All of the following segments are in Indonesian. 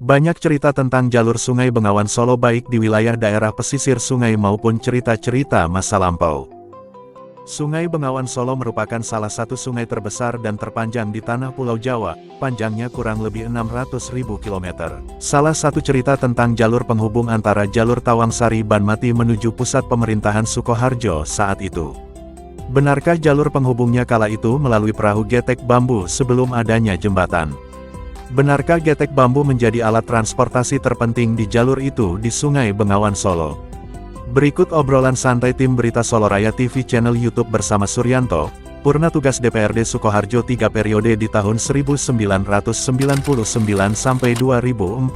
Banyak cerita tentang jalur Sungai Bengawan Solo baik di wilayah daerah pesisir sungai maupun cerita-cerita masa lampau. Sungai Bengawan Solo merupakan salah satu sungai terbesar dan terpanjang di tanah Pulau Jawa, panjangnya kurang lebih 600.000 km. Salah satu cerita tentang jalur penghubung antara jalur Tawangsari Banmati menuju pusat pemerintahan Sukoharjo saat itu. Benarkah jalur penghubungnya kala itu melalui perahu getek bambu sebelum adanya jembatan? Benarkah getek bambu menjadi alat transportasi terpenting di jalur itu di Sungai Bengawan Solo? Berikut obrolan santai tim Berita Solo Raya TV channel YouTube bersama Suryanto, Purna Tugas DPRD Sukoharjo 3 periode di tahun 1999 sampai 2014.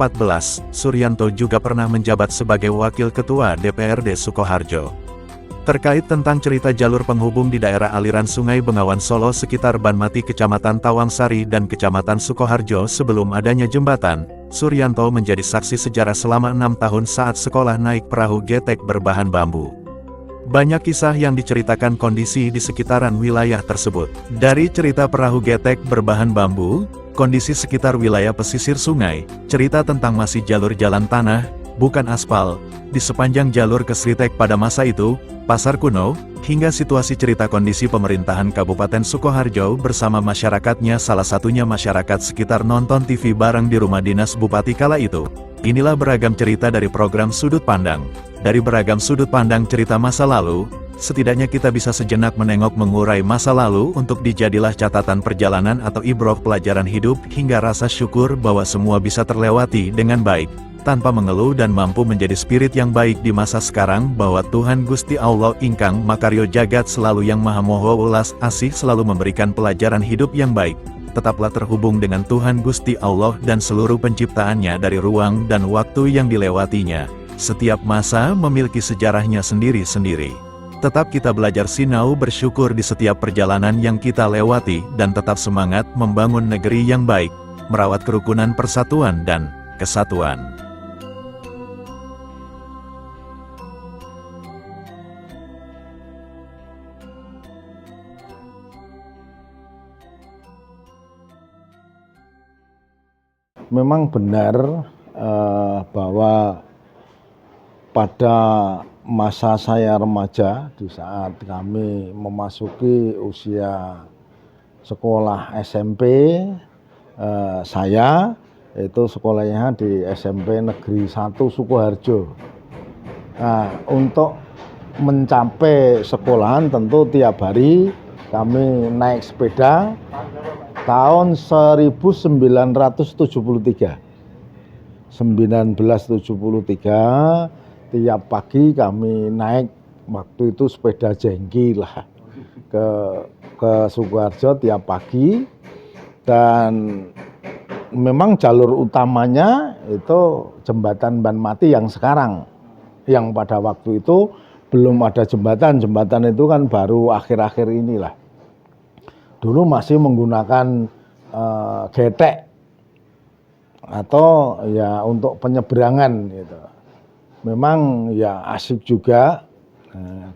Suryanto juga pernah menjabat sebagai Wakil Ketua DPRD Sukoharjo. Terkait tentang cerita jalur penghubung di daerah aliran Sungai Bengawan Solo sekitar Banmati Kecamatan Tawangsari dan Kecamatan Sukoharjo sebelum adanya jembatan, Suryanto menjadi saksi sejarah selama 6 tahun saat sekolah naik perahu getek berbahan bambu. Banyak kisah yang diceritakan kondisi di sekitaran wilayah tersebut. Dari cerita perahu getek berbahan bambu, kondisi sekitar wilayah pesisir sungai, cerita tentang masih jalur jalan tanah, bukan aspal, di sepanjang jalur ke Sritek pada masa itu, pasar kuno, hingga situasi cerita kondisi pemerintahan Kabupaten Sukoharjo bersama masyarakatnya, salah satunya masyarakat sekitar nonton TV bareng di rumah dinas Bupati kala itu. Inilah beragam cerita dari program Sudut Pandang. Dari beragam sudut pandang cerita masa lalu, setidaknya kita bisa sejenak menengok mengurai masa lalu untuk dijadilah catatan perjalanan atau ibrah pelajaran hidup hingga rasa syukur bahwa semua bisa terlewati dengan baik, tanpa mengeluh dan mampu menjadi spirit yang baik di masa sekarang bahwa Tuhan Gusti Allah ingkang makaryo jagat selalu yang maha moho ulas asih selalu memberikan pelajaran hidup yang baik. Tetaplah terhubung dengan Tuhan Gusti Allah dan seluruh penciptaannya dari ruang dan waktu yang dilewatinya. Setiap masa memiliki sejarahnya sendiri-sendiri. Tetap kita belajar sinau bersyukur di setiap perjalanan yang kita lewati dan tetap semangat membangun negeri yang baik, merawat kerukunan persatuan dan kesatuan. Memang benar bahwa pada masa saya remaja, di saat kami memasuki usia sekolah SMP, saya itu sekolahnya di SMP Negeri 1 Sukoharjo. Nah, untuk mencapai sekolahan tentu tiap hari kami naik sepeda. Tahun 1973, tiap pagi kami naik, waktu itu sepeda jengki lah, ke Sukoharjo tiap pagi. Dan memang jalur utamanya itu jembatan Banmati yang sekarang, yang pada waktu itu belum ada jembatan itu kan baru akhir-akhir inilah. Dulu masih menggunakan getek atau ya untuk penyeberangan gitu. Memang ya asik juga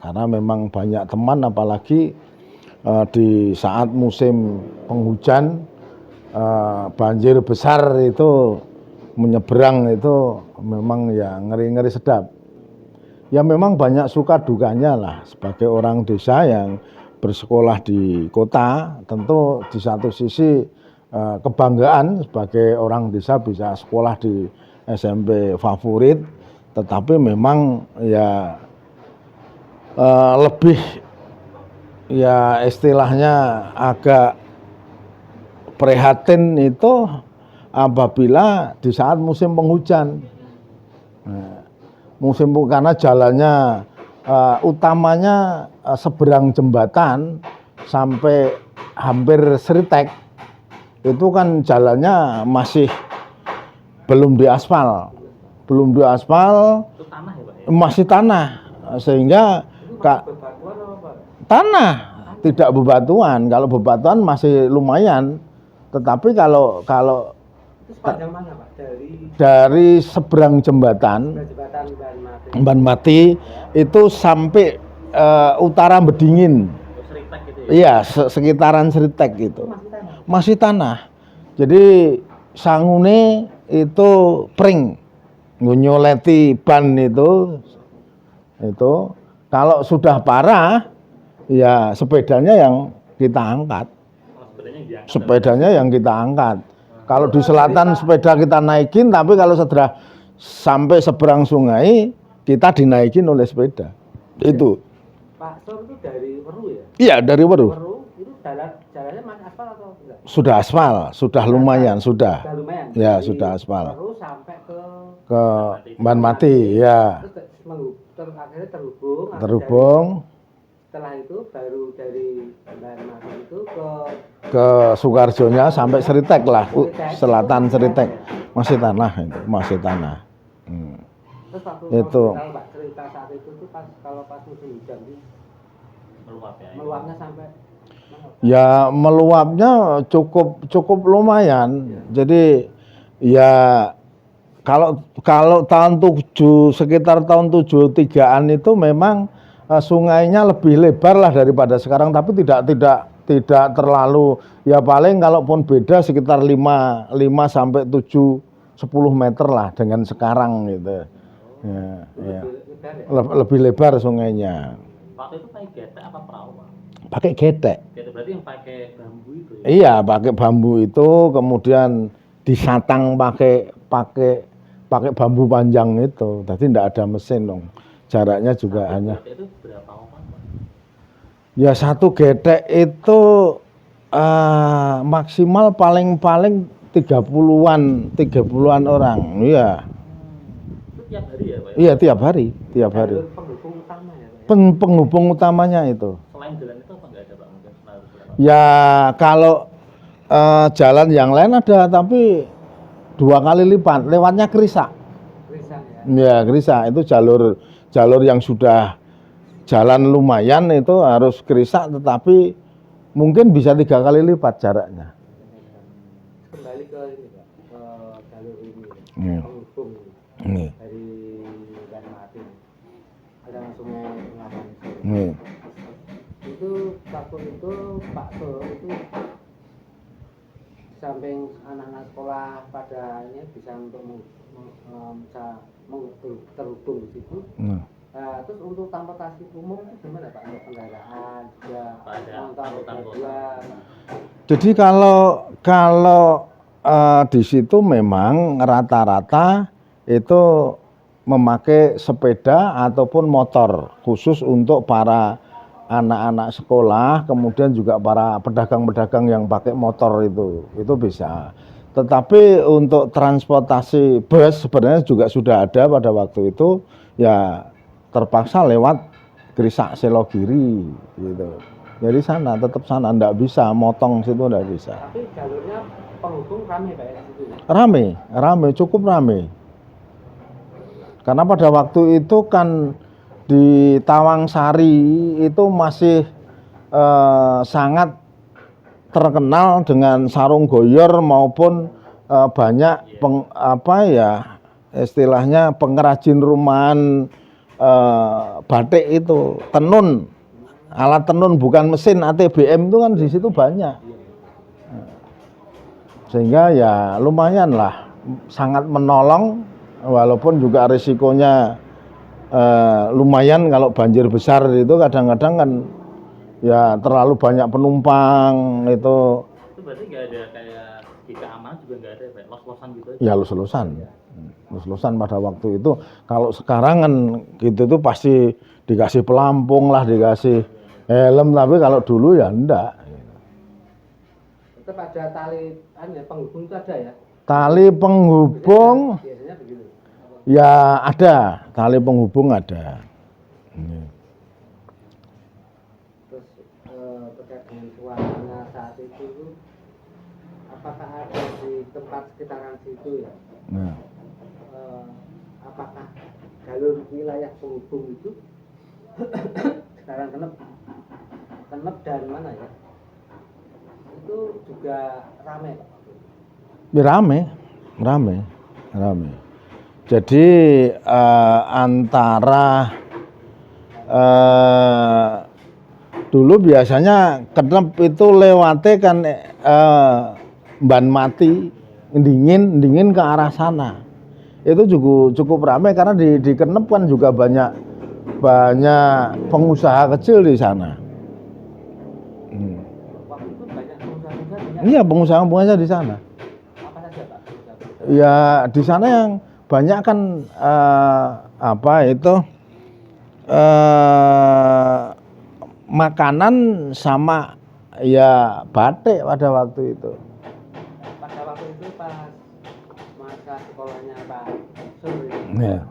karena memang banyak teman, apalagi di saat musim penghujan, banjir besar itu menyeberang itu memang ya ngeri-ngeri sedap. Ya memang banyak suka dukanya lah sebagai orang desa yang bersekolah di kota. Tentu di satu sisi kebanggaan sebagai orang desa bisa sekolah di SMP favorit, tetapi memang ya lebih ya istilahnya agak prihatin itu apabila di saat musim penghujan. Karena jalannya utamanya seberang jembatan sampai hampir Sritek itu kan jalannya masih belum diaspal, masih tanah, sehingga tanah tidak bebatuan. Kalau bebatuan masih lumayan, tetapi kalau sepanjang mana Pak? Dari seberang jembatan Banmati itu sampai utara Bedingin. Iya, sekitaran Sritek itu. Masih tanah. Jadi sangune itu pring, nyoleti ban itu kalau sudah parah ya sepedanya yang kita angkat. Sepedanya yang kita angkat. Kalau di selatan sepeda kita naikin, tapi kalau sudah sampai seberang sungai kita dinaikin oleh sepeda. Itu. Pak Sur itu dari Weru ya? Iya, dari Weru. Weru itu jalannya masih aspal atau enggak? Sudah aspal, sudah lumayan, sudah. Sudah lumayan. Ya, Dari sudah aspal. Weru sampai Ke Banmati, ya. Terus akhirnya terhubung. Terhubung. Setelah itu baru dari Banmati itu ke Sukarjonya sampai Seritek lah, selatan Seritek. Masih tanah itu, masih tanah. Terus waktu itu. Kalau Pak cerita saat itu tuh kalau pas musim hujan sih meluap ya. Meluapnya sampai ya meluapnya cukup lumayan. Jadi ya kalau tahun 7 sekitar tahun 73-an itu memang sungainya lebih lebar lah daripada sekarang, tapi tidak terlalu, ya paling kalaupun beda sekitar 5 sampai 7 10 meter lah dengan sekarang gitu. Ya. Lebih lebar sungainya. Waktu itu pakai getek apa perahu, Pak? Pakai getek. Getek berarti yang pakai bambu itu ya? Iya, pakai bambu itu, kemudian disatang pakai bambu panjang itu. Jadi tidak ada mesin dong. Jaraknya juga hanya. Itu berapa orang, Pak? Ya satu getek itu maksimal paling 30-an orang. Iya. Itu tiap hari ya, Pak? Iya, tiap hari. Penghubung utama ya, Pak? Penghubung utamanya itu. Selain jalan itu apa nggak ada, Pak? Mungkin Ya kalau jalan yang lain ada, tapi 2 kali lipat. Lewatnya Krisak. Krisak ya? Ya, Krisak itu jalur yang sudah jalan lumayan itu harus Krisak, tetapi mungkin bisa 3 kali lipat jaraknya. Kembali ke ini, Pak, ke jalur ini, penghubung Ini. dari Banmati ada Sungai Bengawan. Ini. Itu waktu itu Pak Sur itu samping anak-anak sekolah pada ini bisa untuk terhubung di situ. Nah, terus untuk transportasi umum itu gimana, Pak? Untuk kendaraan juga motor. Jadi kalau di situ memang rata-rata itu memakai sepeda ataupun motor khusus untuk para anak-anak sekolah, kemudian juga para pedagang-pedagang yang pakai motor itu bisa. Tetapi untuk transportasi bus sebenarnya juga sudah ada pada waktu itu, ya terpaksa lewat Krisak Selogiri gitu. Jadi sana tetap sana, enggak bisa motong situ, enggak bisa. Tapi jalurnya penghubung rame, Pak, ya, situ? Rame, cukup rame. Karena pada waktu itu kan di Tawangsari itu masih sangat terkenal dengan sarung goyor maupun banyak istilahnya pengrajin rumahan batik itu, tenun, alat tenun bukan mesin ATBM itu kan di situ banyak. Sehingga ya lumayan lah, sangat menolong, walaupun juga risikonya lumayan kalau banjir besar itu kadang-kadang kan ya terlalu banyak penumpang itu. Itu berarti nggak ada kayak di keamanan juga nggak ada, Pak, los-losan gitu? Ya los-losan pada waktu itu. Kalau sekarang kan gitu tuh pasti dikasih pelampung lah, dikasih helm, tapi kalau dulu ya enggak. Tetap ada tali penghubung itu ada ya? Tali penghubung Biasanya begitu. ya ada, tali penghubung ada. Terus terkait dengan suasana saat itu, apakah ada di tempat sekitaran situ ya? Nah. Apakah jalur wilayah penghubung itu sekarang Kenep dan mana ya? Itu juga ramai, Pak? Ya, rame. Jadi antara dulu biasanya Kenep itu lewatnya kan Banmati dingin ke arah sana. Itu cukup ramai karena di Kenep kan juga banyak pengusaha kecil di sana. Waktu itu banyak pengusaha-pengusaha. Iya, pengusaha di sana. Apa saja Pak? Ya di sana yang banyak kan makanan sama ya batik pada waktu itu. Pada waktu itu pas masa sekolahnya Pak Sur, Ya.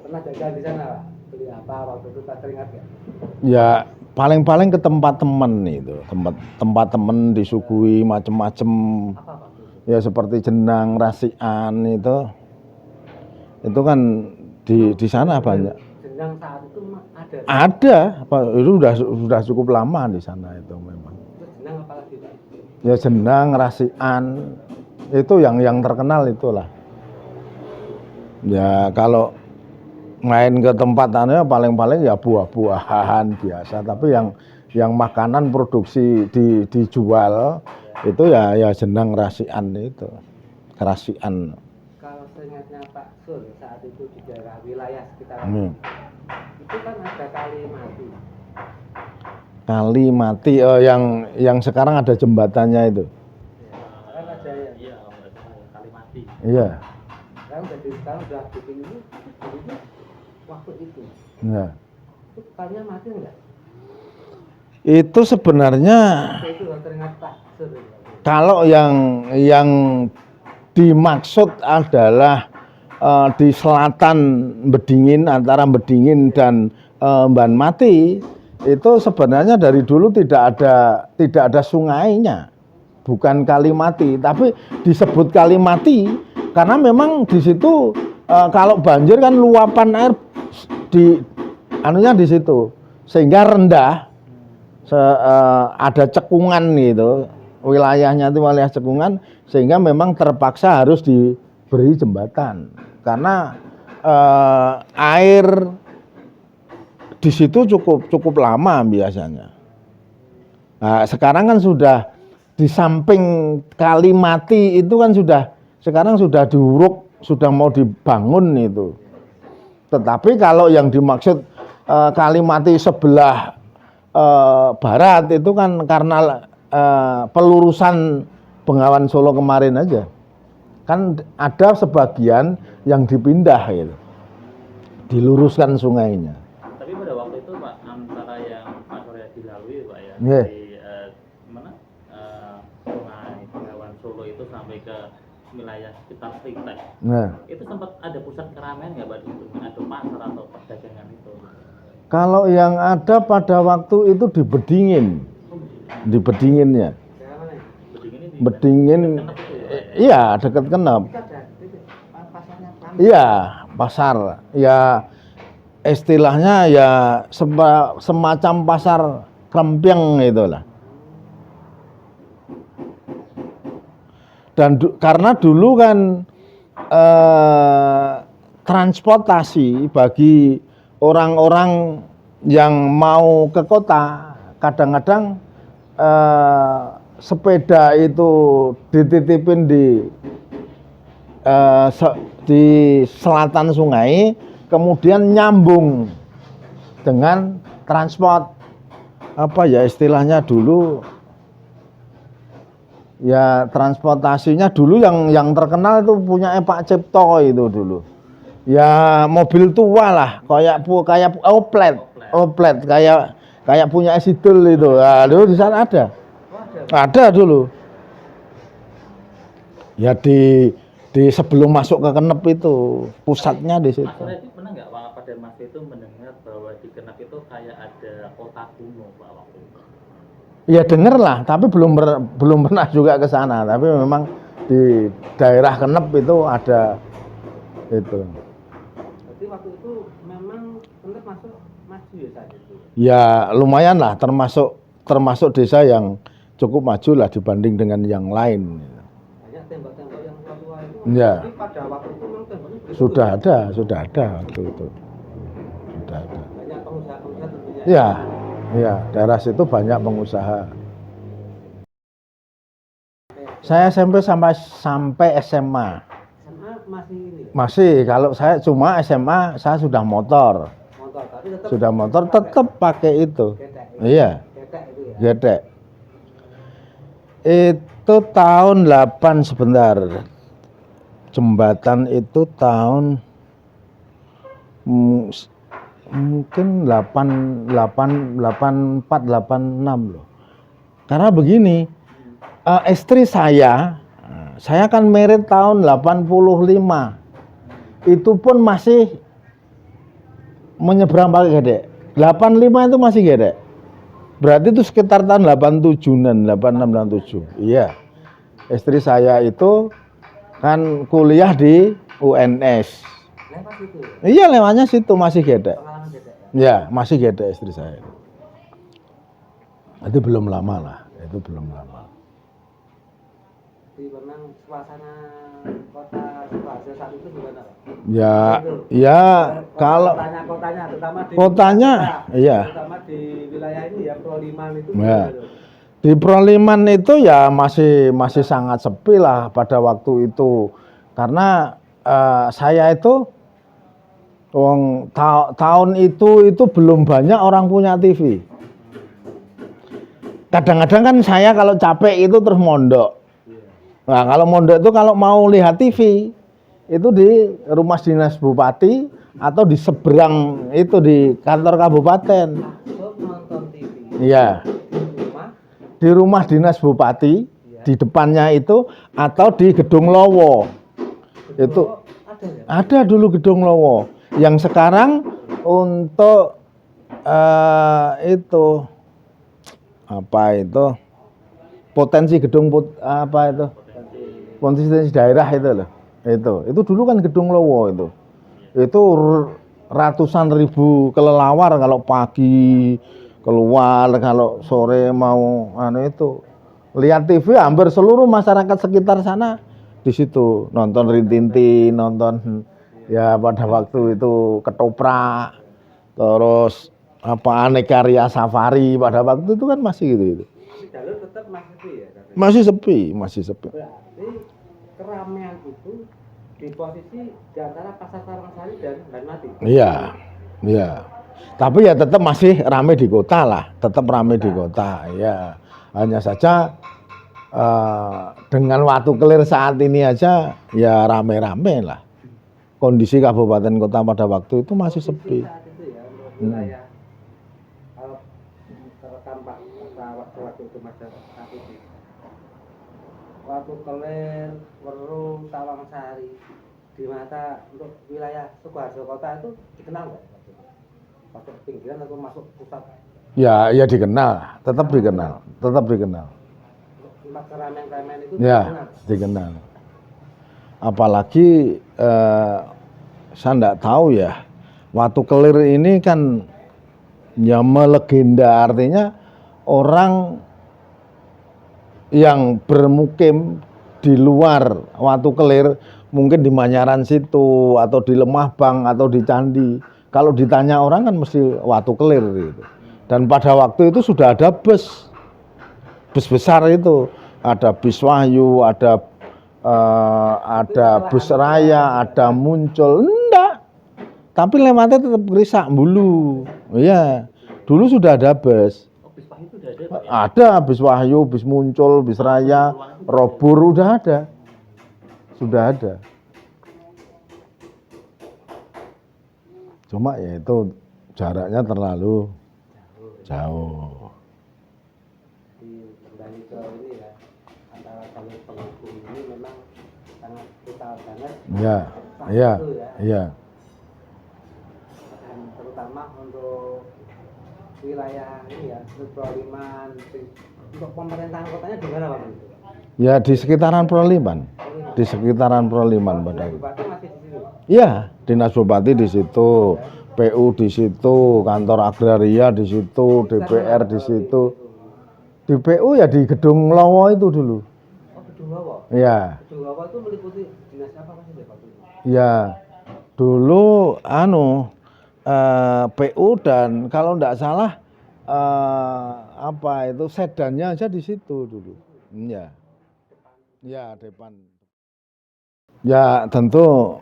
pernah jajan di sana Pak? Beli apa waktu itu Pak, teringat ya? Ya paling-paling ke tempat temen itu, tempat temen disuguhi macem-macem. Apa Pak? Ya seperti jenang, rasian itu kan di sana banyak. Jenang saat itu ada. Ada, itu sudah cukup lama di sana itu memang. Terus jenang apa lagi Pak? Ya jenang, rasian itu yang terkenal itulah. Ya kalau main ke tempat paling-paling ya buah-buahan biasa, tapi yang makanan produksi dijual itu ya jenang, rasian itu. Kerasian. Kalau seingatnya Pak Sur saat itu di daerah wilayah sekitar itu kan ada kali mati. Kali mati yang sekarang ada jembatannya itu. Kan ada ya. Iya, kali mati. Iya. Sekarang udah bikin ini waktu itu. Ya. Itu kalinya mati enggak? Itu sebenarnya Itu teringat Pak Sur. kalau yang dimaksud adalah di selatan Bedingin, antara Bedingin dan Banmati, itu sebenarnya dari dulu tidak ada sungainya, bukan Kalimati, tapi disebut Kalimati karena memang di situ kalau banjir kan luapan air di situ sehingga rendah, ada cekungan gitu, wilayahnya itu wilayah cekungan, sehingga memang terpaksa harus diberi jembatan karena air di situ cukup lama biasanya. Nah, sekarang kan sudah di samping Kalimati itu kan sekarang sudah diuruk, sudah mau dibangun itu. Tetapi kalau yang dimaksud Kalimati sebelah barat itu kan karena pelurusan Bengawan Solo kemarin aja. Kan ada sebagian yang dipindah gitu. Diluruskan sungainya. Tapi pada waktu itu Pak, antara yang Pak Surya dilalui Pak ya, Yeah. dari Sungai Bengawan Solo itu sampai ke wilayah sekitar Sritek. Nah, Itu sempat ada pusat keramaian nggak Pak di situ? Ada pasar atau perdagangan itu? kalau yang ada pada waktu itu di Bedingin, di Bedinginnya. Daerah mana ya? Bedingin ini di Bedingin, Kenep itu ya, Pak, ya? iya dekat Kenep. Itu ada pasarnya Pram. Iya, pasar. Ya istilahnya ya semacam pasar krempeng itulah. Dan karena dulu kan transportasi bagi orang-orang yang mau ke kota, kadang-kadang sepeda itu dititipin di selatan sungai, kemudian nyambung dengan transport apa ya istilahnya dulu, ya transportasinya dulu yang terkenal itu punya Pak Cipto itu dulu. Ya mobil tua lah, kayak oplet kayak punya Sidul itu. Nah, dulu di sana ada. Ada dulu. Ya di sebelum masuk ke Kenep itu pusatnya di situ. Mas Surya itu pernah nggak Pak pada masa itu mendengar bahwa di Kenep itu kayak ada kota kuno Pak waktu itu? Ya denger lah, tapi belum pernah juga ke sana. Tapi memang di daerah Kenep itu ada itu. Jadi waktu itu memang Kenep masuk maju ya saat itu. Ya lumayan lah, termasuk desa yang cukup maju lah dibanding dengan yang lain. Banyak tembok-tembok yang tua-tua itu. Ya. Tapi pada waktu itu memang temboknya begitu. Sudah ada waktu itu. Sudah ada. Banyak pengusaha-pengusaha tentunya. Ya, daerah situ banyak pengusaha. Saya SMP sampai SMA. SMA masih ini ya? Masih, kalau saya cuma SMA saya sudah motor. Motor, tapi tetap Sudah motor tetap pakai itu. gedek. Iya, Gedek itu ya. gedek. Itu tahun 8 sebentar. Jembatan itu tahun mungkin 84 86 loh. Karena begini, istri saya kan married tahun 85. Itu pun masih menyeberang pakai gedek. 85 itu masih gedek. Berarti itu sekitar tahun 87-an, 86 87. Iya. Istri saya itu kan kuliah di UNS. Lewat itu. Iya, lewatnya situ masih gedek. Pengalaman gedek ya. Ya, masih gedek istri saya. Itu belum lama lah, itu belum lama. Jadi memang suasana kota Sukoharjo saat itu gimana Pak? Ya kalau Kotanya terutama di kotanya, iya. terutama di wilayah ini ya Proliman itu. Ya. Di Proliman itu ya masih sangat sepi lah pada waktu itu, karena saya itu tahun itu belum banyak orang punya TV. Kadang-kadang kan saya kalau capek itu terus mondok. Nah, kalau mondok itu kalau mau lihat TV itu di rumah dinas bupati atau di seberang itu di kantor kabupaten. Masuk nonton TV Iya, di rumah. di rumah dinas bupati di depannya itu atau di Gedung Lowo. Itu Ada ya? ada dulu Gedung Lowo. Yang sekarang untuk itu apa itu potensi gedung apa itu potensi daerah itu loh. Itu dulu kan Gedung Lowo itu ratusan ribu kelelawar kalau pagi keluar, kalau sore mau itu lihat TV, hampir seluruh masyarakat sekitar sana di situ nonton Rintintin, nonton ya pada waktu itu ketoprak, terus apa Aneka Ria Safari pada waktu itu kan masih gitu. Tapi jalur tetap masih sepi ya katanya. Masih sepi. Berarti keramaian itu di posisi di antara Pasar Tawangsari dan Banmati. Iya. Tapi ya tetap masih ramai di kota lah, tetap ramai di kota. Ya, hanya saja dengan Watu Kelir saat ini aja ya rame-rame lah. Kondisi kabupaten kota pada waktu itu masih sepi. Saat itu ya untuk wilayah kalau terekam Pak waktu itu masyarakat itu Watu Kelir, Weru, Tawangsari di mata untuk wilayah Sukoharjo kota itu dikenal nggak? Masuk pinggiran atau masuk pusat? Ya dikenal, tetap dikenal. Tempat keramaian-keramaian itu Ya, dikenal. Apalagi saya enggak tahu ya, Watu Kelir ini kan ya melegenda, artinya orang yang bermukim di luar Watu Kelir, mungkin di Manyaran situ atau di Lemah Bang atau di Candi, kalau ditanya orang kan mesti Watu Kelir gitu. Dan pada waktu itu sudah ada bus besar itu, ada bis Wahyu, ada bus raya, ada Muncul, enggak. Tapi lewatnya tetap Risak Bulu. Iya, dulu sudah ada bus. Bis Wahyu itu udah ada Pak ya? Ada bis Wahyu, bis Muncul, bis Raya, Robur udah ada. Sudah ada. Cuma ya itu jaraknya terlalu jauh. Kembali ke ini ya, antara jalur penghubung ini memang sangat vital banget. Iya. Dan terutama untuk wilayah ini ya, Proliman, untuk pemerintahan kotanya gimana Pak? Ya di sekitaran Proliman. Di sekitaran Proliman pada. Bupati masih di situ. Iya, Dinas Bupati di situ, PU di situ, kantor agraria di situ, DPR di situ. Di PU ya di Gedung Lowo itu dulu. Oh, Gedung Lowo. Iya. Gedung Lowo itu meliputi dinas apa Mas Pak? Ya, dulu PU dan kalau enggak salah apa itu sedannya aja di situ dulu. Iya. Ya, depan. Ya, tentu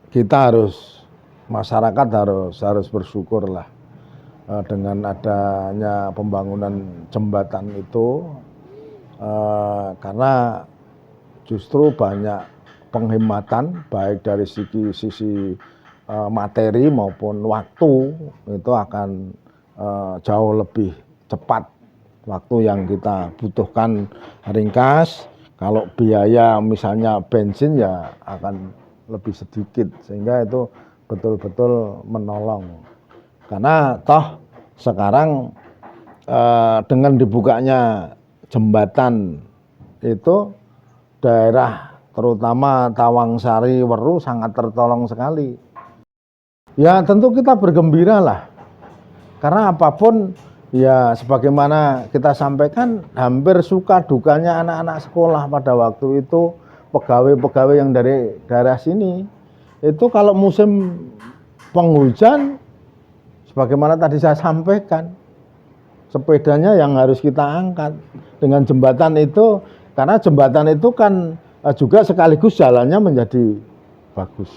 kita masyarakat harus bersyukur lah dengan adanya pembangunan jembatan itu, karena justru banyak penghematan baik dari sisi materi maupun waktu, itu akan jauh lebih cepat. Waktu yang kita butuhkan ringkas, kalau biaya misalnya bensin ya akan lebih sedikit, sehingga itu betul-betul menolong. Karena toh sekarang dengan dibukanya jembatan itu, daerah terutama Tawangsari, Weru sangat tertolong sekali. Ya tentu kita bergembira lah, karena apapun ya sebagaimana kita sampaikan, hampir suka dukanya anak-anak sekolah pada waktu itu, pegawai-pegawai yang dari daerah sini, itu kalau musim penghujan, sebagaimana tadi saya sampaikan, sepedanya yang harus kita angkat. Dengan jembatan itu, karena jembatan itu kan juga sekaligus jalannya menjadi bagus.